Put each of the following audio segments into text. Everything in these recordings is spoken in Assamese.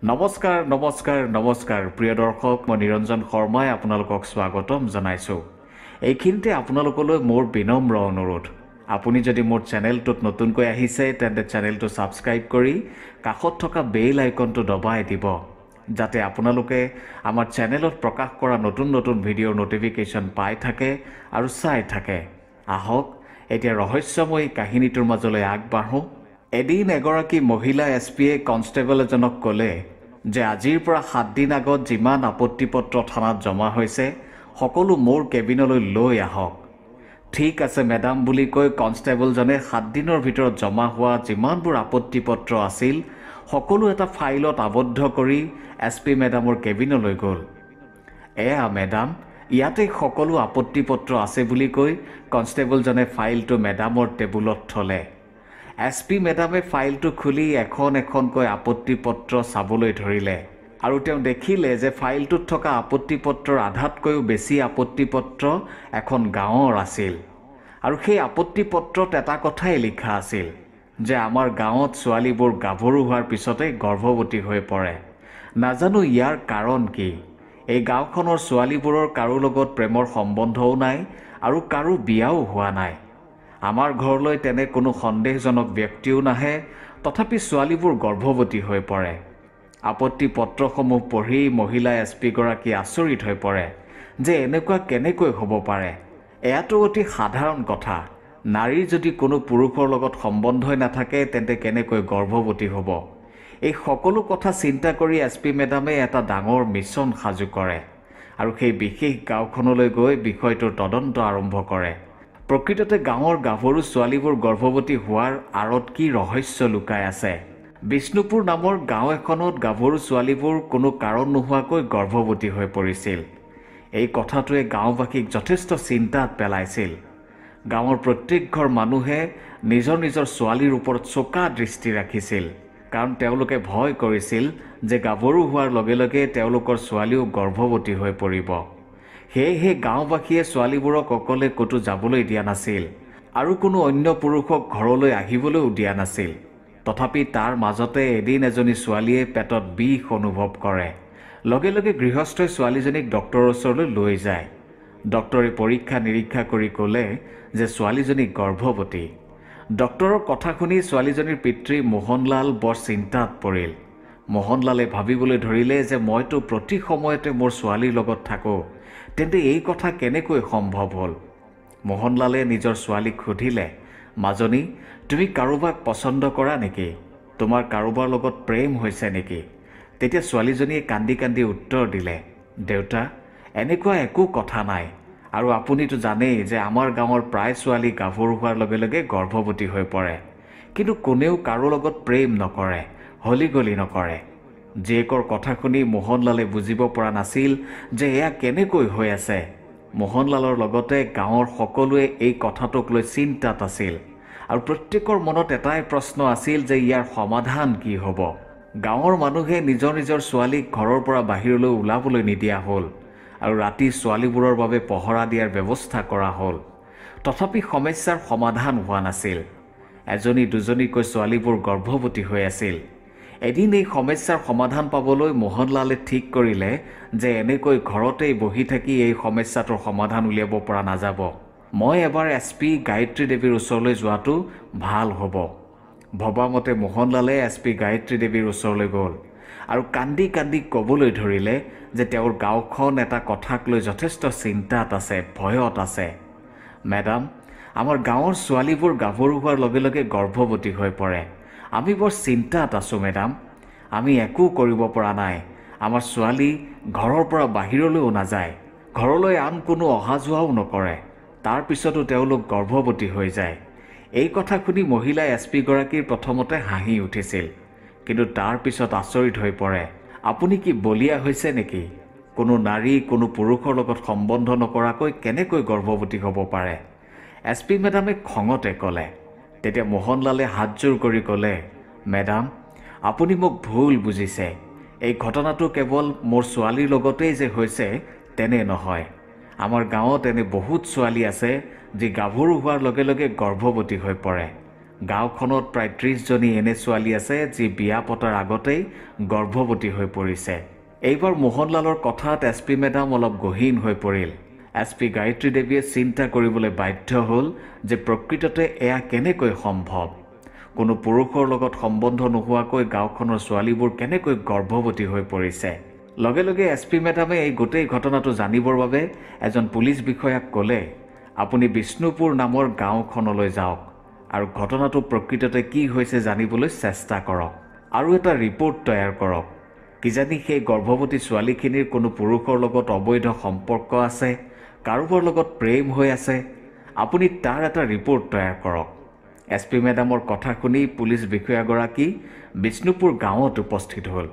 নমস্কাৰ নমস্কাৰ নমস্কাৰ প্ৰিয় দৰ্শক মই নিৰঞ্জন শৰ্মাই আপোনালোকক স্বাগতম জনাইছোঁ। এইখিনিতে আপোনালোকলৈ মোৰ বিনম্ৰ অনুৰোধ, আপুনি যদি মোৰ চেনেলটোত নতুনকৈ আহিছে তেন্তে চেনেলটো ছাবস্ক্ৰাইব কৰি কাষত থকা বেল আইকনটো দবাই দিব, যাতে আপোনালোকে আমাৰ চেনেলত প্ৰকাশ কৰা নতুন নতুন ভিডিঅ'ৰ ন'টিফিকেশ্যন পাই থাকে আৰু চাই থাকে। আহক এতিয়া ৰহস্যময়ী কাহিনীটোৰ মাজলৈ আগবাঢ়োঁ। এদিন এগৰাকী মহিলা এছপিয়ে কনষ্টেবল এজনক ক'লে যে আজিৰ পৰা 7 দিন আগত যিমান আপত্তি পত্ৰ থানাত জমা হৈছে সকলো মোৰ কেবিনলৈ লৈ আহক। ঠিক আছে মেডাম বুলি কৈ কনষ্টেবলজনে 7 দিনৰ ভিতৰত জমা হোৱা যিমানবোৰ আপত্তি পত্ৰ আছিল সকলো এটা ফাইলত আবদ্ধ কৰি এছপি মেডামৰ কেবিনলৈ গ'ল। এয়া মেডাম, ইয়াতে সকলো আপত্তি পত্ৰ আছে বুলি কৈ কনষ্টেবলজনে ফাইলটো মেডামৰ টেবুলত থলে। এছপি মেডামে ফাইলটো খুলি এখন এখনকৈ আপত্তি পত্ৰ চাবলৈ ধৰিলে আৰু তেওঁ দেখিলে যে ফাইলটোত থকা আপত্তি পত্ৰৰ আধাতকৈও বেছি আপত্তি পত্ৰ এখন গাঁৱৰ আছিল। আৰু সেই আপত্তি পত্ৰত এটা কথাই লিখা আছিল যে আমাৰ গাঁৱত ছোৱালীবোৰ গাভৰু হোৱাৰ পিছতে গৰ্ভৱতী হৈ পৰে। নাজানো ইয়াৰ কাৰণ কি। এই গাঁওখনৰ ছোৱালীবোৰৰ কাৰো লগত প্ৰেমৰ সম্বন্ধও নাই আৰু কাৰো বিয়াও হোৱা নাই। আমাৰ ঘৰলৈ তেনে কোনো সন্দেহজনক ব্যক্তিও নাহে, তথাপি ছোৱালীবোৰ গৰ্ভৱতী হৈ পৰে। আপত্তি পত্ৰসমূহ পঢ়ি মহিলা এছপিগৰাকী আচৰিত হৈ পৰে যে এনেকুৱা কেনেকৈ হ'ব পাৰে। এয়াতো অতি সাধাৰণ কথা। নাৰীৰ যদি কোনো পুৰুষৰ লগত সম্বন্ধই নাথাকে তেন্তে কেনেকৈ গৰ্ভৱতী হ'ব। এই সকলো কথা চিন্তা কৰি এছপি মেডামে এটা ডাঙৰ মিছন সাজু কৰে আৰু সেই বিশেষ গাঁওখনলৈ গৈ বিষয়টোৰ তদন্ত আৰম্ভ কৰে। প্ৰকৃততে গাঁৱৰ গাভৰু ছোৱালীবোৰ গৰ্ভৱতী হোৱাৰ আঁৰত কি ৰহস্য লুকাই আছে। বিষ্ণুপুৰ নামৰ গাঁও এখনত গাভৰু ছোৱালীবোৰ কোনো কাৰণ নোহোৱাকৈ গৰ্ভৱতী হৈ পৰিছিল। এই কথাটোৱে গাঁওবাসীক যথেষ্ট চিন্তাত পেলাইছিল। গাঁৱৰ প্ৰত্যেক ঘৰ মানুহে নিজৰ নিজৰ ছোৱালীৰ ওপৰত চোকা দৃষ্টি ৰাখিছিল, কাৰণ তেওঁলোকে ভয় কৰিছিল যে গাভৰু হোৱাৰ লগে লগে তেওঁলোকৰ ছোৱালীও গৰ্ভৱতী হৈ পৰিব। সেয়েহে গাঁওবাসীয়ে ছোৱালীবোৰক অকলে ক'তো যাবলৈ দিয়া নাছিল আৰু কোনো অন্য পুৰুষক ঘৰলৈ আহিবলৈও দিয়া নাছিল। তথাপি তাৰ মাজতে এদিন এজনী ছোৱালীয়ে পেটত বিষ অনুভৱ কৰে। লগে লগে গৃহস্থই ছোৱালীজনীক ডক্টৰৰ ওচৰলৈ লৈ যায়। ডক্টৰে পৰীক্ষা নিৰীক্ষা কৰি ক'লে যে ছোৱালীজনী গৰ্ভৱতী। ডক্টৰৰ কথা শুনি ছোৱালীজনীৰ পিতৃ মোহনলাল বৰ চিন্তাত পৰিল। মোহনলালে ভাবিবলৈ ধৰিলে যে মইতো প্ৰতি সময়তে মোৰ ছোৱালীৰ লগত থাকোঁ, তেন্তে এই কথা কেনেকৈ সম্ভৱ হ'ল। মোহনলালে নিজৰ ছোৱালীক সুধিলে, মাজনী, তুমি কাৰোবাক পচন্দ কৰা নেকি? তোমাৰ কাৰোবাৰ লগত প্ৰেম হৈছে নেকি? তেতিয়া ছোৱালীজনীয়ে কান্দি কান্দি উত্তৰ দিলে, দেউতা, এনেকুৱা একো কথা নাই। আৰু আপুনিতো জানেই যে আমাৰ গাঁৱৰ প্ৰায় ছোৱালী গাভৰু হোৱাৰ লগে লগে গৰ্ভৱতী হৈ পৰে, কিন্তু কোনেও কাৰো লগত প্ৰেম নকৰে, হলিগলি নকৰে। জীয়েকৰ কথা শুনি মোহনলালে বুজিব পৰা নাছিল যে এয়া কেনেকৈ হৈ আছে। মোহনলালৰ লগতে গাঁৱৰ সকলোৱে এই কথাটোক লৈ চিন্তাত আছিল আৰু প্ৰত্যেকৰ মনত এটাই প্ৰশ্ন আছিল যে ইয়াৰ সমাধান কি হ'ব। গাঁৱৰ মানুহে নিজৰ নিজৰ ছোৱালীক ঘৰৰ পৰা বাহিৰলৈ ওলাবলৈ নিদিয়া হ'ল আৰু ৰাতি ছোৱালীবোৰৰ বাবে পহৰা দিয়াৰ ব্যৱস্থা কৰা হ'ল। তথাপি সমস্যাৰ সমাধান হোৱা নাছিল। এজনী দুজনীকৈ ছোৱালীবোৰ গৰ্ভৱতী হৈ আছিল। এদিন এই সমস্যাৰ সমাধান পাবলৈ মোহনলালে ঠিক কৰিলে যে এনেকৈ ঘৰতেই বহি থাকি এই সমস্যাটোৰ সমাধান উলিয়াব পৰা নাযাব। মই এবাৰ এছপি গায়ত্ৰী দেৱীৰ ওচৰলৈ যোৱাটো ভাল হ'ব। ভবামতে মোহনলালে এছপি গায়ত্ৰী দেৱীৰ ওচৰলৈ গ'ল আৰু কান্দি কান্দি ক'বলৈ ধৰিলে যে তেওঁৰ গাঁওখন এটা কথাক লৈ যথেষ্ট চিন্তাত আছে, ভয়ত আছে। মেডাম, আমাৰ গাঁৱৰ ছোৱালীবোৰ গাভৰু হোৱাৰ লগে লগে গৰ্ভৱতী হৈ পৰে। আমি বৰ চিন্তাত আছোঁ মেডাম। আমি একো কৰিব পৰা নাই। আমাৰ ছোৱালী ঘৰৰ পৰা বাহিৰলৈও নাযায়, ঘৰলৈ আন কোনো অহা যোৱাও নকৰে, তাৰ পিছতো তেওঁলোক গৰ্ভৱতী হৈ যায়। এই কথা শুনি মহিলা এছপিগৰাকীৰ প্ৰথমতে হাঁহি উঠিছিল, কিন্তু তাৰ পিছত আচৰিত হৈ পৰে। আপুনি কি বলিয়া হৈছে নেকি? কোনো নাৰী কোনো পুৰুষৰ লগত সম্বন্ধ নকৰাকৈ কেনেকৈ গৰ্ভৱতী হ'ব পাৰে? এছপি মেডামে খঙতে ক'লে। তেতিয়া মোহনলালে হাতজোৰ কৰি ক'লে, মেডাম, আপুনি মোক ভুল বুজিছে। এই ঘটনাটো কেৱল মোৰ ছোৱালীৰ লগতেই যে হৈছে তেনে নহয়। আমাৰ গাঁৱত এনে বহুত ছোৱালী আছে যি গাভৰু হোৱাৰ লগে লগে গৰ্ভৱতী হৈ পৰে গাঁওখনত প্ৰায় 30 জনী এনে ছোৱালী আছে যি বিয়া পতাৰ আগতেই গৰ্ভৱতী হৈ পৰিছে। এইবাৰ মোহনলালৰ কথাত SP মেডাম অলপ গহীন হৈ পৰিল। SP গায়ত্ৰী দেৱীয়ে চিন্তা কৰিবলৈ বাধ্য হ'ল যে প্ৰকৃততে এয়া কেনেকৈ সম্ভৱ। কোনো পুৰুষৰ লগত সম্বন্ধ নোহোৱাকৈ গাঁওখনৰ ছোৱালীবোৰ কেনেকৈ গৰ্ভৱতী হৈ পৰিছে। লগে লগে SP মেডামে এই গোটেই ঘটনাটো জানিবৰ বাবে এজন পুলিচ বিষয়াক ক'লে, আপুনি বিষ্ণুপুৰ নামৰ গাঁওখনলৈ যাওক আৰু ঘটনাটো প্ৰকৃততে কি হৈছে জানিবলৈ চেষ্টা কৰক আৰু এটা ৰিপৰ্ট তৈয়াৰ কৰক। কিজানি সেই গৰ্ভৱতী ছোৱালীখিনিৰ কোনো পুৰুষৰ লগত অবৈধ সম্পৰ্ক আছে, কাৰোবাৰ লগত প্ৰেম হৈ আছে। আপুনি তাৰ এটা ৰিপৰ্ট তৈয়াৰ কৰক। SP মেডামৰ কথা শুনি পুলিচ বিষয়াগৰাকী বিষ্ণুপুৰ গাঁৱত উপস্থিত হ'ল।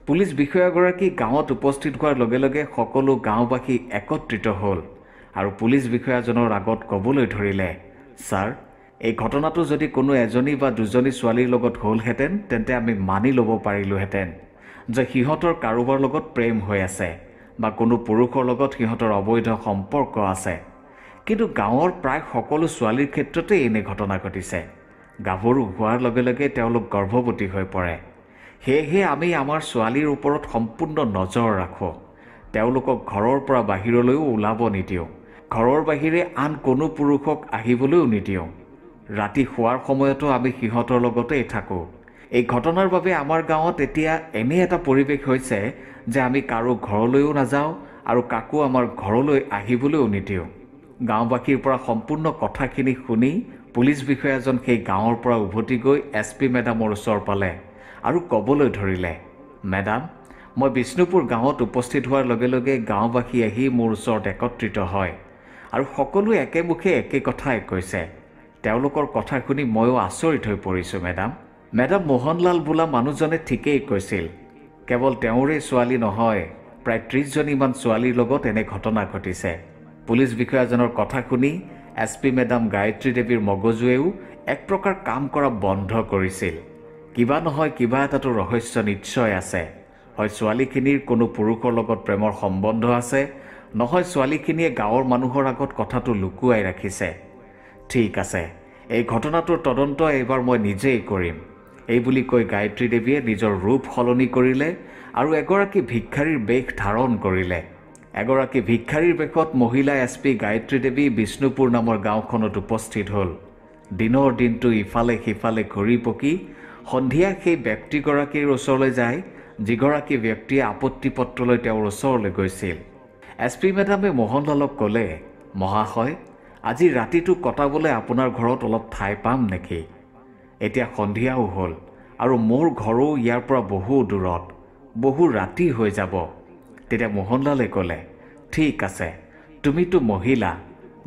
পুলিচ বিষয়াগৰাকী গাঁৱত উপস্থিত হোৱাৰ লগে লগে সকলো গাঁওবাসী একত্ৰিত হ'ল আৰু পুলিচ বিষয়াজনৰ আগত ক'বলৈ ধৰিলে, ছাৰ, এই ঘটনাটো যদি কোনো এজনী বা দুজনী ছোৱালীৰ লগত হ'লহেঁতেন তেন্তে আমি মানি ল'ব পাৰিলোহেঁতেন যে সিহঁতৰ কাৰোবাৰ লগত প্ৰেম হৈ আছে বা কোনো পুৰুষৰ লগত সিহঁতৰ অবৈধ সম্পৰ্ক আছে। কিন্তু গাঁৱৰ প্ৰায় সকলো ছোৱালীৰ ক্ষেত্ৰতে এনে ঘটনা ঘটিছে। গাভৰু হোৱাৰ লগে লগে তেওঁলোক গৰ্ভৱতী হৈ পৰে। সেয়েহে আমি আমাৰ ছোৱালীৰ ওপৰত সম্পূৰ্ণ নজৰ ৰাখোঁ। তেওঁলোকক ঘৰৰ পৰা বাহিৰলৈও ওলাব নিদিওঁ। ঘৰৰ বাহিৰে আন কোনো পুৰুষক আহিবলৈও নিদিওঁ। ৰাতি শোৱাৰ সময়তো আমি সিহঁতৰ লগতেই থাকোঁ। এই ঘটনাৰ বাবে আমাৰ গাঁৱত এতিয়া এনে এটা পৰিৱেশ হৈছে যে আমি কাৰো ঘৰলৈও নাযাওঁ আৰু কাকো আমাৰ ঘৰলৈ আহিবলৈও নিদিওঁ। গাঁওবাসীৰ পৰা সম্পূৰ্ণ কথাখিনি শুনি পুলিচ বিষয়াজন সেই গাঁৱৰ পৰা উভতি গৈ SP মেডামৰ ওচৰ পালে আৰু ক'বলৈ ধৰিলে, মেডাম, মই বিষ্ণুপুৰ গাঁৱত উপস্থিত হোৱাৰ লগে লগে গাঁওবাসী আহি মোৰ ওচৰত একত্ৰিত হয় আৰু সকলোৱে একেমুখে একে কথাই কৈছে। তেওঁলোকৰ কথা শুনি ময়ো আচৰিত হৈ পৰিছোঁ মেডাম। মেডাম, মোহনলাল বোলা মানুহজনে ঠিকেই কৈছিল। কেৱল তেওঁৰে ছোৱালী নহয়, প্ৰায় 30 জনীমান ছোৱালীৰ লগত এনে ঘটনা ঘটিছে। পুলিচ বিষয়াজনৰ কথা শুনি SP মেডাম গায়ত্ৰী দেৱীৰ মগজুৱেও এক প্ৰকাৰ কাম কৰা বন্ধ কৰিছিল। কিবা নহয় কিবা এটাতো ৰহস্য নিশ্চয় আছে। হয় ছোৱালীখিনিৰ কোনো পুৰুষৰ লগত প্ৰেমৰ সম্বন্ধ আছে, নহয় ছোৱালীখিনিয়ে গাঁৱৰ মানুহৰ আগত কথাটো লুকুৱাই ৰাখিছে। ঠিক আছে, এই ঘটনাটোৰ তদন্ত এইবাৰ মই নিজেই কৰিম। এই বুলি কৈ গায়ত্ৰী দেৱীয়ে নিজৰ ৰূপ সলনি কৰিলে আৰু এগৰাকী ভিক্ষাৰীৰ বেশ ধাৰণ কৰিলে। এগৰাকী ভিক্ষাৰীৰ বেশত মহিলা SP গায়ত্ৰী দেৱী বিষ্ণুপুৰ নামৰ গাঁওখনত উপস্থিত হ'ল। দিনৰ দিনটো ইফালে সিফালে ঘূৰি পকি সন্ধিয়া সেই ব্যক্তিগৰাকীৰ ওচৰলৈ যায় যিগৰাকী ব্যক্তিয়ে আপত্তি পত্ৰ লৈ তেওঁৰ ওচৰলৈ গৈছিল। SP মেডামে মোহনলালক ক'লে, মহাশয়, আজি ৰাতিটো কটাবলৈ আপোনাৰ ঘৰত অলপ ঠাই পাম নেকি? এতিয়া সন্ধিয়াও হ'ল আৰু মোৰ ঘৰো ইয়াৰ পৰা বহু দূৰত, বহু ৰাতি হৈ যাব। তেতিয়া মোহনলালে ক'লে, ঠিক আছে, তুমিতো মহিলা,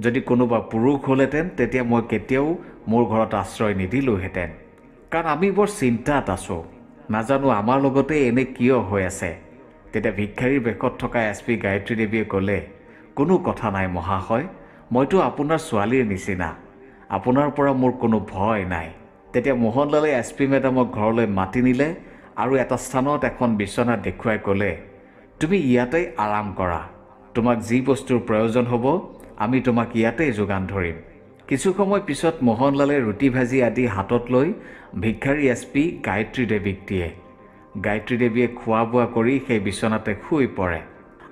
যদি কোনোবা পুৰুষ হ'লহেঁতেন তেতিয়া মই কেতিয়াও মোৰ ঘৰত আশ্ৰয় নিদিলোহেঁতেন, কাৰণ আমি বৰ চিন্তাত আছোঁ। নাজানো আমাৰ লগতে এনে কিয় হৈ আছে। তেতিয়া ভিক্ষাৰীৰ বেশত থকা SP গায়ত্ৰী দেৱীয়ে ক'লে, কোনো কথা নাই মহাশয়, মইতো আপোনাৰ ছোৱালীৰ নিচিনা, আপোনাৰ পৰা মোৰ কোনো ভয় নাই। তেতিয়া মোহনলালে SP মেডামক ঘৰলৈ মাতি নিলে আৰু এটা স্থানত এখন বিচনা দেখুৱাই ক'লে, তুমি ইয়াতেই আৰাম কৰা, তোমাক যি বস্তুৰ প্ৰয়োজন হ'ব আমি তোমাক ইয়াতেই যোগান ধৰিম। কিছু সময় পিছত মোহনলালে ৰুটি ভাজি আদি হাতত লৈ ভিক্ষাৰী SP গায়ত্ৰী দেৱীক দিয়ে। গায়ত্ৰী দেৱীয়ে খোৱা বোৱা কৰি সেই বিচনাতে শুই পৰে।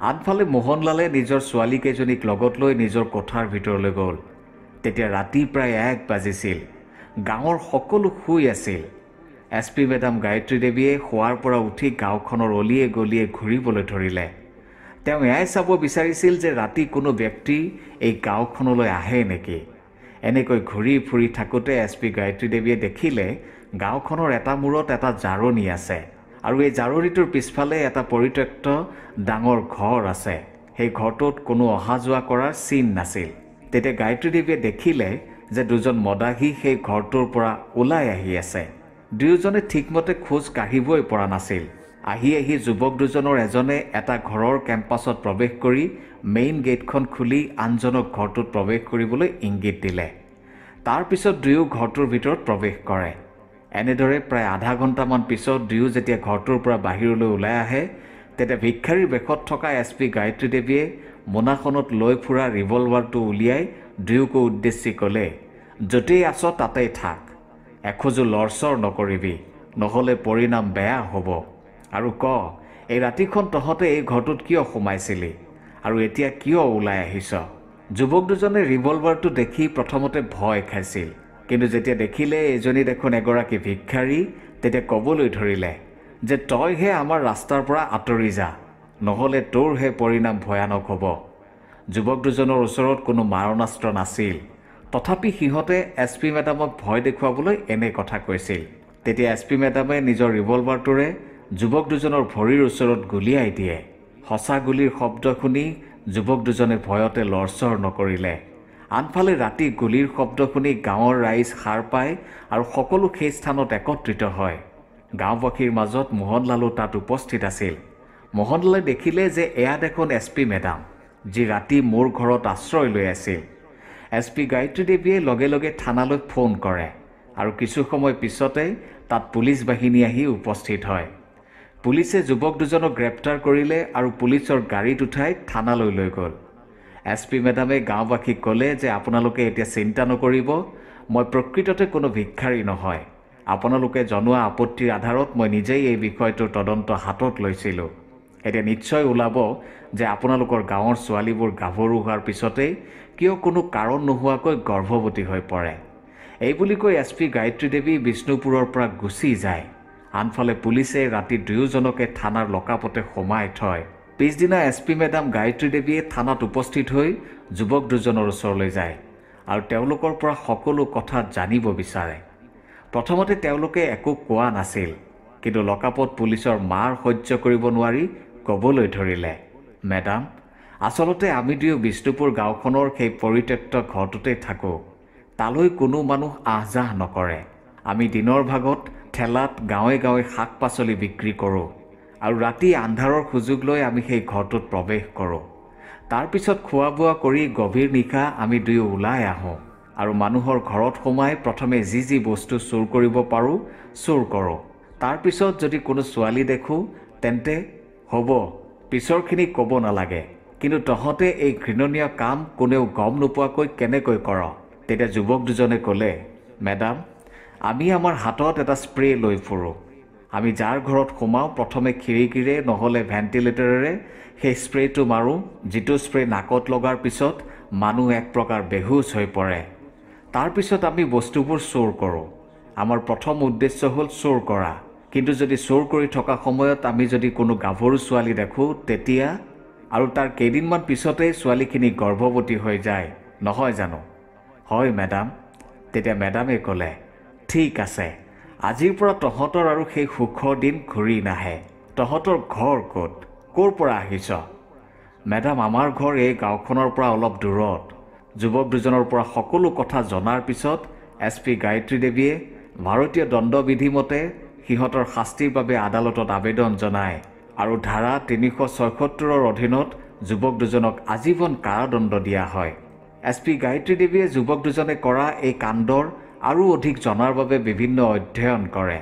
আনফালে মোহনলালে নিজৰ ছোৱালীকেইজনীক লগত লৈ নিজৰ কোঠাৰ ভিতৰলৈ গ'ল। তেতিয়া ৰাতি প্ৰায় 1 বাজিছিল। গাঁৱৰ সকলো শুই আছিল। SP মেডাম গায়ত্ৰী দেৱীয়ে শোৱাৰ পৰা উঠি গাঁওখনৰ অলিয়ে গলিয়ে ঘূৰিবলৈ ধৰিলে। তেওঁ এয়াই চাব বিচাৰিছিল যে ৰাতি কোনো ব্যক্তি এই গাঁওখনলৈ আহে নেকি। এনেকৈ ঘূৰি ফুৰি থাকোঁতে SP গায়ত্ৰী দেৱীয়ে দেখিলে গাঁওখনৰ এটা মূৰত এটা জাৰণি আছে আৰু এই জাৰণিটোৰ পিছফালে এটা পৰিত্যক্ত ডাঙৰ ঘৰ আছে। সেই ঘৰটোত কোনো অহা যোৱা কৰাৰ চিন নাছিল। তেতিয়া গায়ত্ৰী দেৱীয়ে দেখিলে যে দুজন মদাহী সেই ঘৰটোৰ পৰা ওলাই আহি আছে। দুয়োজনে ঠিকমতে খোজ কাঢ়িবই পৰা নাছিল। আহি আহি যুৱক দুজনৰ এজনে এটা ঘৰৰ কেম্পাছত প্ৰৱেশ কৰি মেইন গেটখন খুলি আনজনক ঘৰটোত প্ৰৱেশ কৰিবলৈ ইংগিত দিলে। তাৰ পিছত দুয়ো ঘৰটোৰ ভিতৰত প্ৰৱেশ কৰে। এনেদৰে প্ৰায় আধা ঘণ্টামান পিছত দুয়ো যেতিয়া ঘৰটোৰ পৰা বাহিৰলৈ ওলাই আহে তেতিয়া ভিক্ষাৰীৰ বেশত থকা SP গায়ত্ৰী দেৱীয়ে মোনাখনত লৈ ফুৰা ৰিভলভাৰটো উলিয়াই দুয়োকো উদ্দেশ্যি ক'লে, য'তেই আছ তাতেই থাক, এখোজো লৰচৰ নকৰিবি, নহ'লে পৰিণাম বেয়া হ'ব। আৰু এই ৰাতিখন তহঁতে এই ঘৰটোত কিয় সোমাইছিলি আৰু এতিয়া কিয় ওলাই আহিছ? যুৱক দুজনে ৰিভলভাৰটো দেখি প্ৰথমতে ভয় খাইছিল, কিন্তু যেতিয়া দেখিলে এজনী দেখোন এগৰাকী ভিক্ষাৰী, তেতিয়া ক'বলৈ ধৰিলে যে তইহে আমাৰ ৰাস্তাৰ পৰা আঁতৰি যা, নহ'লে তোৰহে পৰিণাম ভয়ানক হ'ব। যুৱক দুজনৰ ওচৰত কোনো মাৰণাস্ত্ৰ নাছিল, তথাপি সিহঁতে SP মেডামক ভয় দেখুৱাবলৈ এনে কথা কৈছিল। তেতিয়া SP মেডামে নিজৰ ৰিভলভাৰটোৰে যুৱক দুজনৰ ভৰিৰ ওচৰত গুলিয়াই দিয়ে। সঁচা গুলীৰ শব্দ শুনি যুৱক দুজনে ভয়তে লৰচৰ নকৰিলে। আনফালে ৰাতি গুলীৰ শব্দ শুনি গাঁৱৰ ৰাইজ সাৰ পায় আৰু সকলো সেই স্থানত একত্ৰিত হয়। গাঁওবাসীৰ মাজত মোহনলালো তাত উপস্থিত আছিল। মোহনলালে দেখিলে যে এয়া দেখোন SP মেডাম, যি ৰাতি মোৰ ঘৰত আশ্ৰয় লৈ আছিল। SP গায়ত্ৰী দেৱীয়ে লগে লগে থানালৈ ফোন কৰে আৰু কিছু সময় পিছতে তাত পুলিচ বাহিনী আহি উপস্থিত হয়। পুলিচে যুৱক দুজনক গ্ৰেপ্তাৰ কৰিলে আৰু পুলিচৰ গাড়ীত উঠাই থানালৈ লৈ গ'ল। SP মেডামে গাঁওবাসীক ক'লে যে আপোনালোকে এতিয়া চিন্তা নকৰিব, মই প্ৰকৃততে কোনো ভিক্ষাৰী নহয়। আপোনালোকে জনোৱা আপত্তিৰ আধাৰত মই নিজেই এই বিষয়টোৰ তদন্ত হাতত লৈছিলোঁ। এতিয়া নিশ্চয় ওলাব যে আপোনালোকৰ গাঁৱৰ ছোৱালীবোৰ গাভৰু হোৱাৰ পিছতেই কিয় কোনো কাৰণ নোহোৱাকৈ গৰ্ভৱতী হৈ পৰে। এইবুলি কৈ SP গায়ত্ৰী দেৱী বিষ্ণুপুৰৰ পৰা গুচি যায়। আনফালে পুলিচে ৰাতি দুয়োজনকে থানাৰ লকাপতে সোমাই থয়। পিছদিনা SP মেডাম গায়ত্ৰী দেৱীয়ে থানাত উপস্থিত হৈ যুৱক দুজনৰ ওচৰলৈ যায় আৰু তেওঁলোকৰ পৰা সকলো কথা জানিব বিচাৰে। প্ৰথমতে তেওঁলোকে একো কোৱা নাছিল, কিন্তু লকাপত পুলিচৰ মাৰ সহ্য কৰিব নোৱাৰি ক'বলৈ ধৰিলে, মেডাম, আচলতে আমি দুয়ো বিষ্ণুপুৰ গাঁওখনৰ সেই পৰিত্যক্ত ঘৰটোতেই থাকোঁ। তালৈ কোনো মানুহ আহ যাহ নকৰে। আমি দিনৰ ভাগত ঠেলাত গাঁৱে গাঁৱে শাক পাচলি বিক্ৰী কৰোঁ আৰু ৰাতি আন্ধাৰৰ সুযোগ লৈ আমি সেই ঘৰটোত প্ৰৱেশ কৰোঁ। তাৰপিছত খোৱা বোৱা কৰি গভীৰ নিশা আমি দুয়ো ওলাই আহোঁ আৰু মানুহৰ ঘৰত সোমাই প্ৰথমে যি যি বস্তু চুৰ কৰিব পাৰোঁ চুৰ কৰোঁ। তাৰপিছত যদি কোনো ছোৱালী দেখোঁ তেন্তে হ'ব, পিছৰখিনি ক'ব নালাগে, কিন্তু তহঁতে এই ঘৃণনীয় কাম কোনেও গম নোপোৱাকৈ কেনেকৈ কৰ? তেতিয়া যুৱক দুজনে ক'লে, মেডাম, আমি আমাৰ হাতত এটা স্প্ৰে লৈ ফুৰোঁ। আমি যাৰ ঘৰত সোমাওঁ প্ৰথমে খিৰিকীৰে নহ'লে ভেণ্টিলেটৰেৰে সেই স্প্ৰেটো মাৰোঁ, যিটো স্প্ৰে নাকত লগাৰ পিছত মানুহ এক প্ৰকাৰ বেহুচ হৈ পৰে। তাৰপিছত আমি বস্তুবোৰ চুৰ কৰোঁ। আমাৰ প্ৰথম উদ্দেশ্য হ'ল চুৰ কৰা, কিন্তু যদি চুৰ কৰি থকা সময়ত আমি যদি কোনো গাভৰু ছোৱালী দেখোঁ তেতিয়া, আৰু তাৰ কেইদিনমান পিছতেই ছোৱালীখিনি গৰ্ভৱতী হৈ যায়, নহয় জানো? হয় মেডাম। তেতিয়া মেডামে ক'লে, ঠিক আছে, আজিৰ পৰা তহঁতৰ আৰু সেই সুখৰ দিন ঘূৰি নাহে। তহঁতৰ ঘৰ ক'ত? ক'ৰ পৰা আহিছ? মেডাম, আমাৰ ঘৰ এই গাঁওখনৰ পৰা অলপ দূৰত। যুৱক দুজনৰ পৰা সকলো কথা জনাৰ পিছত SP গায়ত্ৰী দেৱীয়ে ভাৰতীয় দণ্ডবিধি মতে সিহঁতৰ শাস্তিৰ বাবে আদালতত আবেদন জনায় আৰু ধাৰা 376ৰ অধীনত যুৱক দুজনক আজীৱন কাৰাদণ্ড দিয়া হয়। SP গায়ত্ৰী দেৱীয়ে যুৱক দুজনে কৰা এই কাণ্ডৰ আৰু অধিক জনাৰ বাবে বিভিন্ন অধ্যয়ন কৰে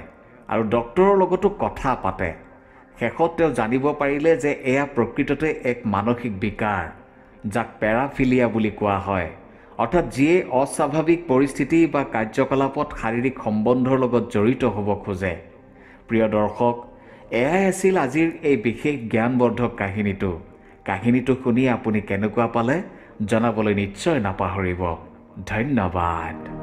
আৰু ডক্টৰৰ লগতো কথা পাতে। শেষত তেওঁ জানিব পাৰিলে যে এয়া প্ৰকৃততে এক মানসিক বিকাৰ, যাক পেৰাফিলিয়া বুলি কোৱা হয়, অৰ্থাৎ যিয়ে অস্বাভাৱিক পৰিস্থিতি বা কাৰ্যকলাপত শাৰীৰিক সম্বন্ধৰ লগত জড়িত হ'ব খোজে। প্ৰিয় দৰ্শক, এয়াই আছিল আজিৰ এই বিশেষ জ্ঞানবৰ্ধক কাহিনীটো শুনি আপুনি কেনেকুৱা পালে জনাবলৈ নিশ্চয় নাপাহৰিব। ধন্যবাদ।